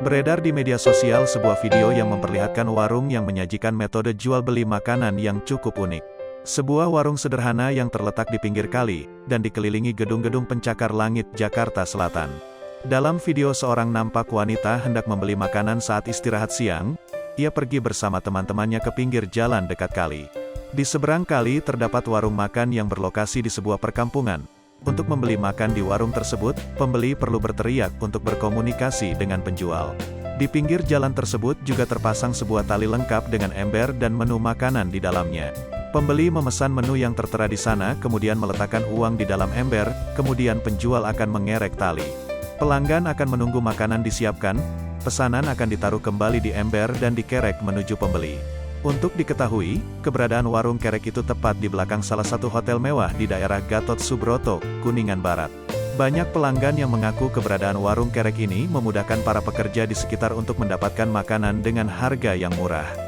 Beredar di media sosial sebuah video yang memperlihatkan warung yang menyajikan metode jual beli makanan yang cukup unik. Sebuah warung sederhana yang terletak di pinggir kali, dan dikelilingi gedung-gedung pencakar langit Jakarta Selatan. Dalam video seorang nampak wanita hendak membeli makanan saat istirahat siang, ia pergi bersama teman-temannya ke pinggir jalan dekat kali. Di seberang kali terdapat warung makan yang berlokasi di sebuah perkampungan. Untuk membeli makan di warung tersebut, pembeli perlu berteriak untuk berkomunikasi dengan penjual. Di pinggir jalan tersebut juga terpasang sebuah tali lengkap dengan ember dan menu makanan di dalamnya. Pembeli memesan menu yang tertera di sana, kemudian meletakkan uang di dalam ember, kemudian penjual akan mengerek tali. Pelanggan akan menunggu makanan disiapkan, pesanan akan ditaruh kembali di ember dan dikerek menuju pembeli. Untuk diketahui, keberadaan warung kerek itu tepat di belakang salah satu hotel mewah di daerah Gatot Subroto, Kuningan Barat. Banyak pelanggan yang mengaku keberadaan warung kerek ini memudahkan para pekerja di sekitar untuk mendapatkan makanan dengan harga yang murah.